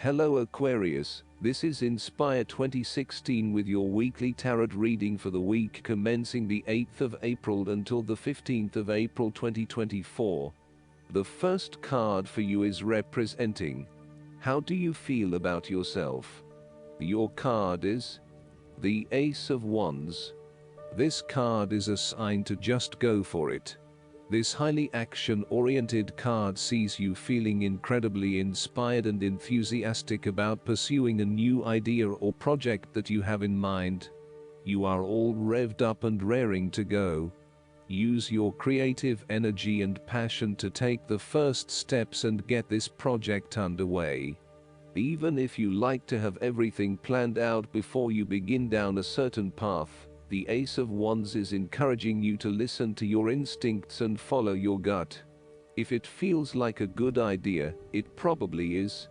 Hello Aquarius, this is Inspire 2016 with your weekly tarot reading for the week commencing the 8th of April until the 15th of April 2024. The first card for you is representing, how do you feel about yourself? Your card is the Ace of Wands. This card is a sign to just go for it. This highly action-oriented card sees you feeling incredibly inspired and enthusiastic about pursuing a new idea or project that you have in mind. You are all revved up and raring to go. Use your creative energy and passion to take the first steps and get this project underway. Even if you like to have everything planned out before you begin down a certain path, the Ace of Wands is encouraging you to listen to your instincts and follow your gut. If it feels like a good idea, it probably is.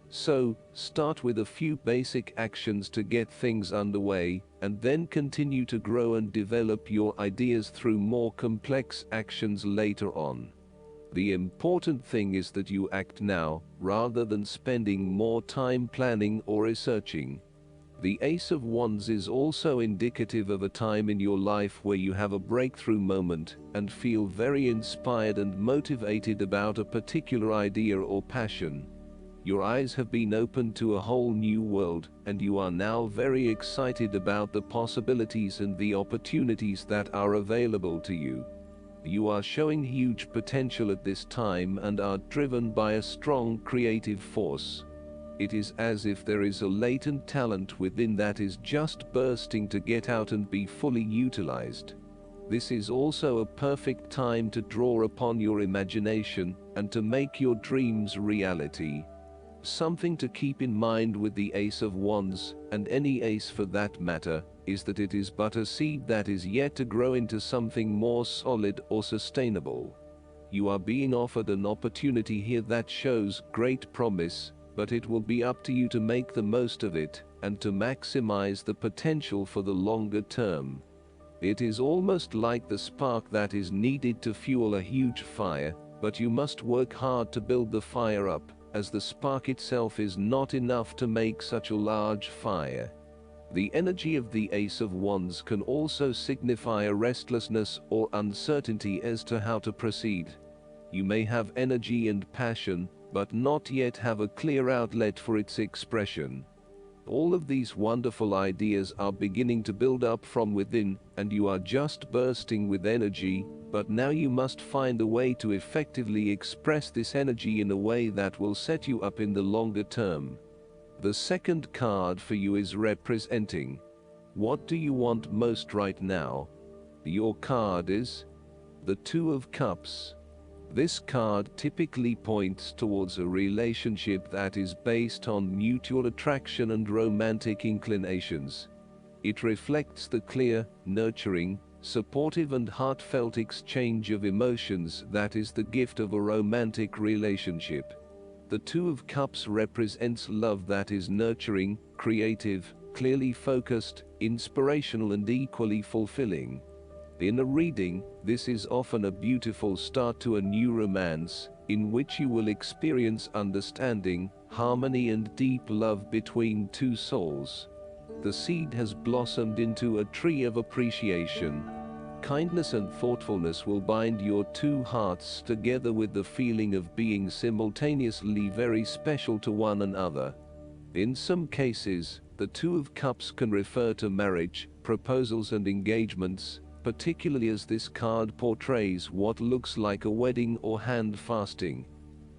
So, start with a few basic actions to get things underway, and then continue to grow and develop your ideas through more complex actions later on. The important thing is that you act now, rather than spending more time planning or researching. The Ace of Wands is also indicative of a time in your life where you have a breakthrough moment and feel very inspired and motivated about a particular idea or passion. Your eyes have been opened to a whole new world, and you are now very excited about the possibilities and the opportunities that are available to you. You are showing huge potential at this time and are driven by a strong creative force. It is as if there is a latent talent within that is just bursting to get out and be fully utilized. This is also a perfect time to draw upon your imagination and to make your dreams reality. Something to keep in mind with the Ace of Wands, and any ace for that matter, is that it is but a seed that is yet to grow into something more solid or sustainable. You are being offered an opportunity here that shows great promise, but it will be up to you to make the most of it, and to maximize the potential for the longer term. It is almost like the spark that is needed to fuel a huge fire, but you must work hard to build the fire up, as the spark itself is not enough to make such a large fire. The energy of the Ace of Wands can also signify a restlessness or uncertainty as to how to proceed. You may have energy and passion, but not yet have a clear outlet for its expression. All of these wonderful ideas are beginning to build up from within, and you are just bursting with energy, but now you must find a way to effectively express this energy in a way that will set you up in the longer term. The second card for you is representing, what do you want most right now? Your card is the Two of Cups. This card typically points towards a relationship that is based on mutual attraction and romantic inclinations. It reflects the clear, nurturing, supportive and heartfelt exchange of emotions that is the gift of a romantic relationship. The Two of Cups represents love that is nurturing, creative, clearly focused, inspirational and equally fulfilling. In a reading, this is often a beautiful start to a new romance, in which you will experience understanding, harmony and deep love between two souls. The seed has blossomed into a tree of appreciation. Kindness and thoughtfulness will bind your two hearts together with the feeling of being simultaneously very special to one another. In some cases, the Two of Cups can refer to marriage, proposals and engagements, particularly as this card portrays what looks like a wedding or hand fasting.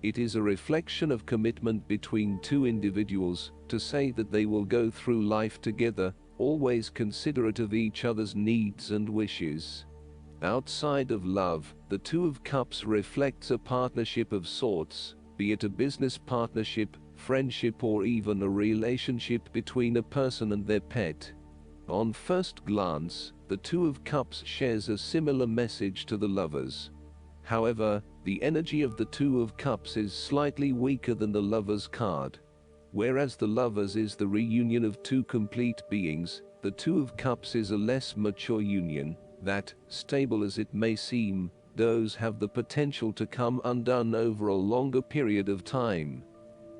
It is a reflection of commitment between two individuals, to say that they will go through life together, always considerate of each other's needs and wishes. Outside of love, the Two of Cups reflects a partnership of sorts, be it a business partnership, friendship or even a relationship between a person and their pet. On first glance, the Two of Cups shares a similar message to the Lovers. However, the energy of the Two of Cups is slightly weaker than the Lovers card. Whereas the Lovers is the reunion of two complete beings, the Two of Cups is a less mature union, that, stable as it may seem, does have the potential to come undone over a longer period of time.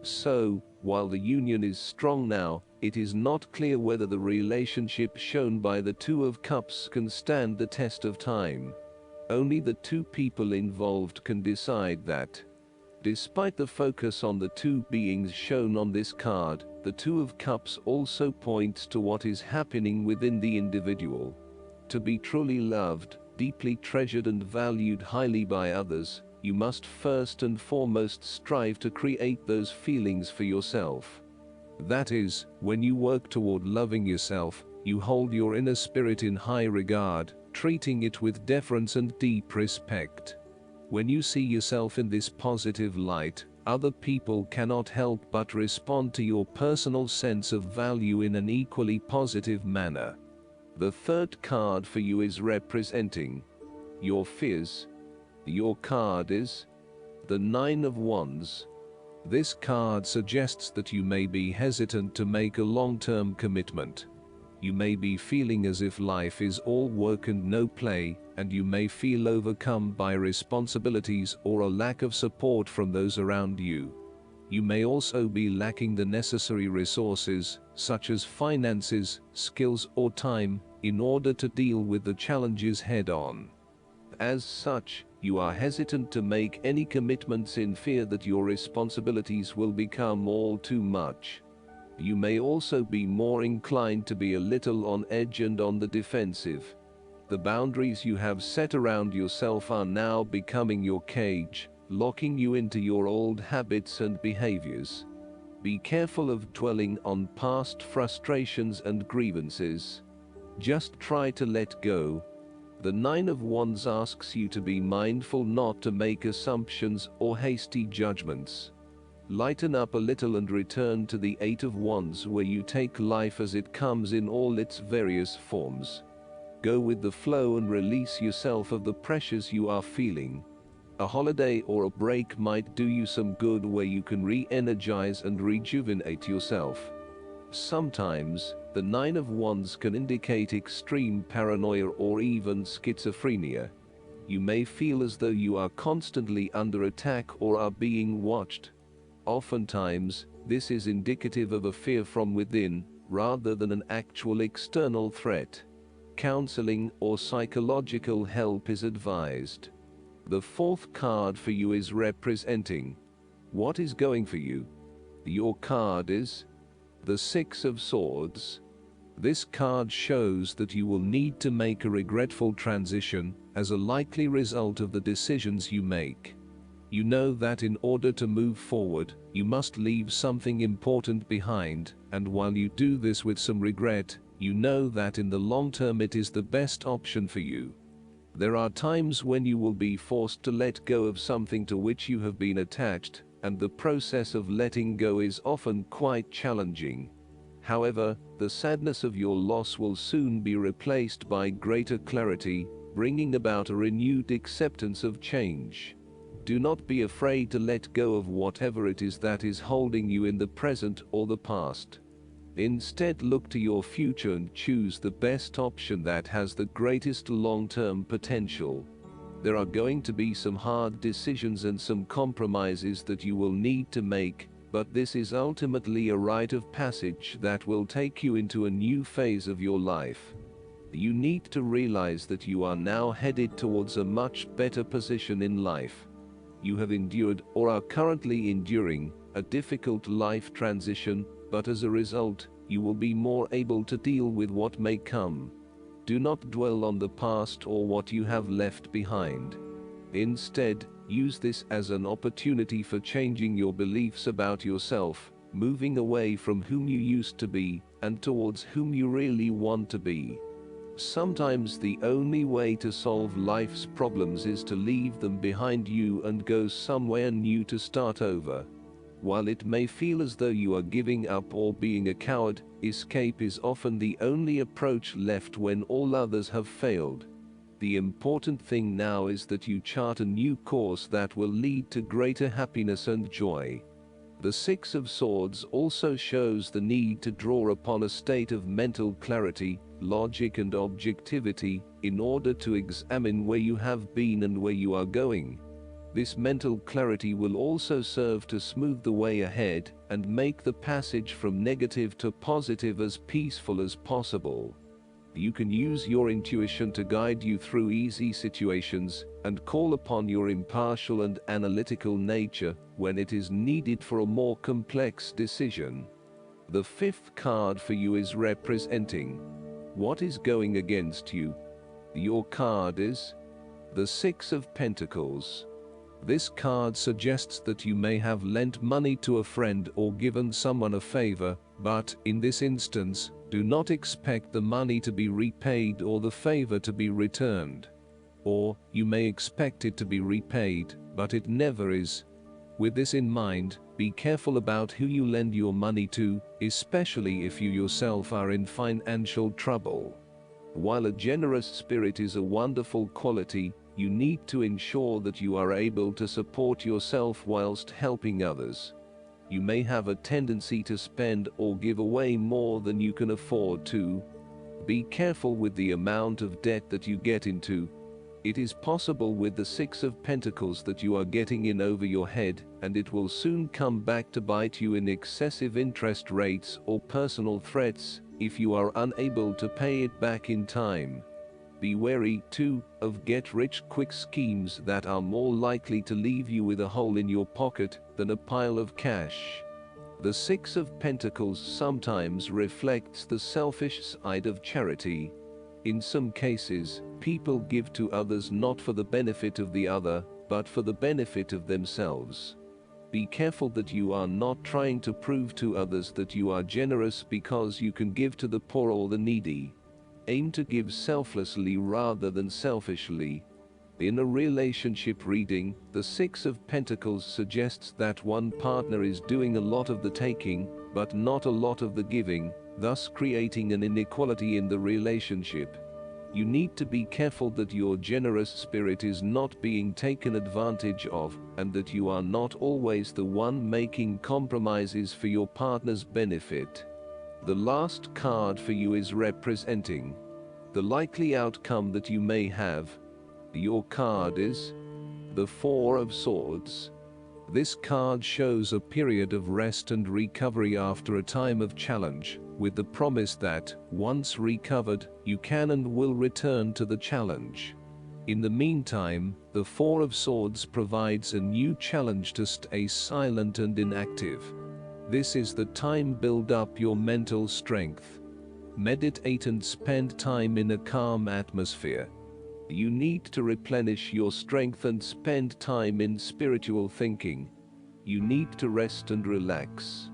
So, While the union is strong now, it is not clear whether the relationship shown by the Two of Cups can stand the test of time. Only the two people involved can decide that. Despite the focus on the two beings shown on this card, the Two of Cups also points to what is happening within the individual. To be truly loved, deeply treasured and valued highly by others, you must first and foremost strive to create those feelings for yourself. That is, when you work toward loving yourself, you hold your inner spirit in high regard, treating it with deference and deep respect. When you see yourself in this positive light, other people cannot help but respond to your personal sense of value in an equally positive manner. The third card for you is representing your fears. Your card is the Nine of Wands. This card suggests that you may be hesitant to make a long-term commitment. You may be feeling as if life is all work and no play, and you may feel overcome by responsibilities or a lack of support from those around you. You may also be lacking the necessary resources, such as finances, skills or time, in order to deal with the challenges head-on. As such, you are hesitant to make any commitments in fear that your responsibilities will become all too much. You may also be more inclined to be a little on edge and on the defensive. The boundaries you have set around yourself are now becoming your cage, locking you into your old habits and behaviors. Be careful of dwelling on past frustrations and grievances. Just try to let go. The Nine of Wands asks you to be mindful not to make assumptions or hasty judgments. Lighten up a little and return to the Eight of Wands, where you take life as it comes in all its various forms. Go with the flow and release yourself of the pressures you are feeling. A holiday or a break might do you some good, where you can re-energize and rejuvenate yourself. Sometimes, the Nine of Wands can indicate extreme paranoia or even schizophrenia. You may feel as though you are constantly under attack or are being watched. Oftentimes, this is indicative of a fear from within, rather than an actual external threat. Counseling or psychological help is advised. The fourth card for you is representing what is going for you. Your card is the Six of Swords. This card shows that you will need to make a regretful transition as a likely result of the decisions you make. You know that in order to move forward, you must leave something important behind, and while you do this with some regret, you know that in the long term it is the best option for you. There are times when you will be forced to let go of something to which you have been attached, and the process of letting go is often quite challenging. However, the sadness of your loss will soon be replaced by greater clarity, bringing about a renewed acceptance of change. Do not be afraid to let go of whatever it is that is holding you in the present or the past. Instead, look to your future and choose the best option that has the greatest long-term potential. There are going to be some hard decisions and some compromises that you will need to make, but this is ultimately a rite of passage that will take you into a new phase of your life. You need to realize that you are now headed towards a much better position in life. You have endured, or are currently enduring, a difficult life transition, but as a result, you will be more able to deal with what may come. Do not dwell on the past or what you have left behind. Instead, use this as an opportunity for changing your beliefs about yourself, moving away from whom you used to be, and towards whom you really want to be. Sometimes the only way to solve life's problems is to leave them behind you and go somewhere new to start over. While it may feel as though you are giving up or being a coward, escape is often the only approach left when all others have failed. The important thing now is that you chart a new course that will lead to greater happiness and joy. The Six of Swords also shows the need to draw upon a state of mental clarity, logic and objectivity, in order to examine where you have been and where you are going. This mental clarity will also serve to smooth the way ahead and make the passage from negative to positive as peaceful as possible. You can use your intuition to guide you through easy situations and call upon your impartial and analytical nature when it is needed for a more complex decision. The fifth card for you is representing what is going against you. Your card is the Six of Pentacles. This card suggests that you may have lent money to a friend or given someone a favor, but in this instance, do not expect the money to be repaid or the favor to be returned. Or, you may expect it to be repaid, but it never is. With this in mind, be careful about who you lend your money to, especially if you yourself are in financial trouble. While a generous spirit is a wonderful quality, you need to ensure that you are able to support yourself whilst helping others. You may have a tendency to spend or give away more than you can afford to. Be careful with the amount of debt that you get into. It is possible with the Six of Pentacles that you are getting in over your head, and it will soon come back to bite you in excessive interest rates or personal threats if you are unable to pay it back in time. Be wary, too, of get-rich-quick schemes that are more likely to leave you with a hole in your pocket than a pile of cash. The Six of Pentacles sometimes reflects the selfish side of charity. In some cases, people give to others not for the benefit of the other, but for the benefit of themselves. Be careful that you are not trying to prove to others that you are generous because you can give to the poor or the needy. Aim to give selflessly rather than selfishly. In a relationship reading, the Six of Pentacles suggests that one partner is doing a lot of the taking, but not a lot of the giving, thus creating an inequality in the relationship. You need to be careful that your generous spirit is not being taken advantage of, and that you are not always the one making compromises for your partner's benefit. The last card for you is representing the likely outcome that you may have. Your card is the Four of Swords. This card shows a period of rest and recovery after a time of challenge, with the promise that, once recovered, you can and will return to the challenge. In the meantime, the Four of Swords provides a new challenge to stay silent and inactive. This is the time to build up your mental strength. Meditate and spend time in a calm atmosphere. You need to replenish your strength and spend time in spiritual thinking. You need to rest and relax.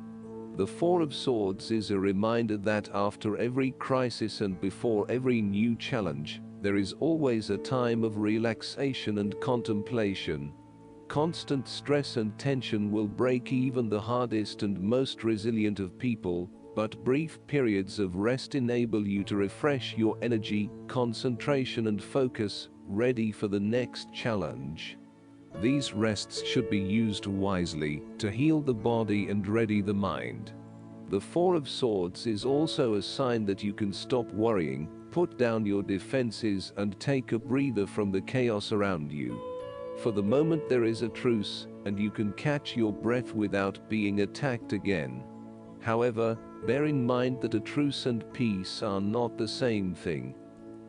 The Four of Swords is a reminder that after every crisis and before every new challenge, there is always a time of relaxation and contemplation. Constant stress and tension will break even the hardest and most resilient of people, but brief periods of rest enable you to refresh your energy, concentration and focus, ready for the next challenge. These rests should be used wisely to heal the body and ready the mind. The Four of Swords is also a sign that you can stop worrying, put down your defenses and take a breather from the chaos around you. For the moment there is a truce, and you can catch your breath without being attacked again. However, bear in mind that a truce and peace are not the same thing.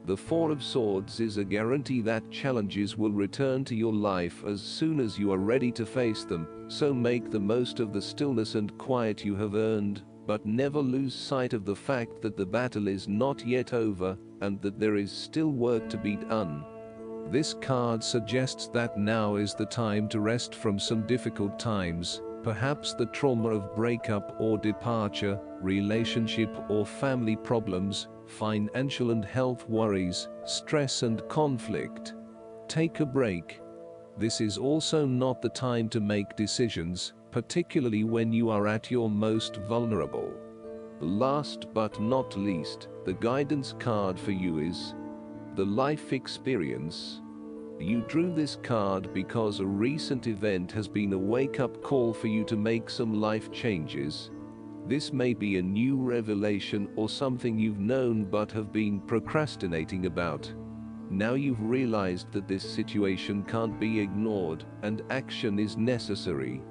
The Four of Swords is a guarantee that challenges will return to your life as soon as you are ready to face them, so make the most of the stillness and quiet you have earned, but never lose sight of the fact that the battle is not yet over, and that there is still work to be done. This card suggests that now is the time to rest from some difficult times, perhaps the trauma of breakup or departure, relationship or family problems, financial and health worries, stress and conflict. Take a break. This is also not the time to make decisions, particularly when you are at your most vulnerable. Last but not least, the guidance card for you is the Life Experience. You drew this card because a recent event has been a wake-up call for you to make some life changes. This may be a new revelation or something you've known but have been procrastinating about. Now you've realized that this situation can't be ignored, and action is necessary.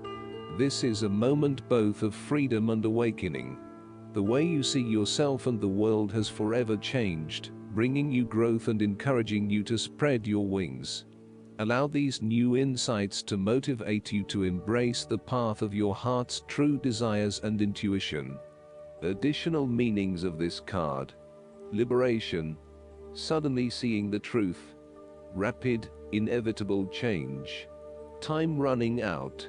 This is a moment both of freedom and awakening. The way you see yourself and the world has forever changed, bringing you growth and encouraging you to spread your wings. Allow these new insights to motivate you to embrace the path of your heart's true desires and intuition. Additional meanings of this card: liberation, suddenly seeing the truth, rapid, inevitable change, time running out.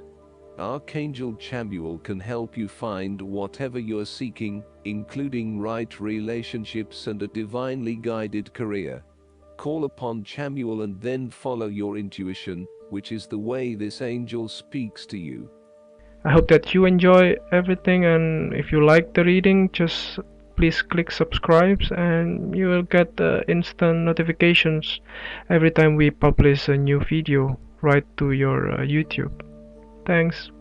Archangel Chamuel can help you find whatever you're seeking, including right relationships and a divinely guided career. Call upon Chamuel and then follow your intuition, which is the way this angel speaks to you. I hope that you enjoy everything, and if you like the reading, just please click subscribe and you will get instant notifications every time we publish a new video right to your YouTube. Thanks.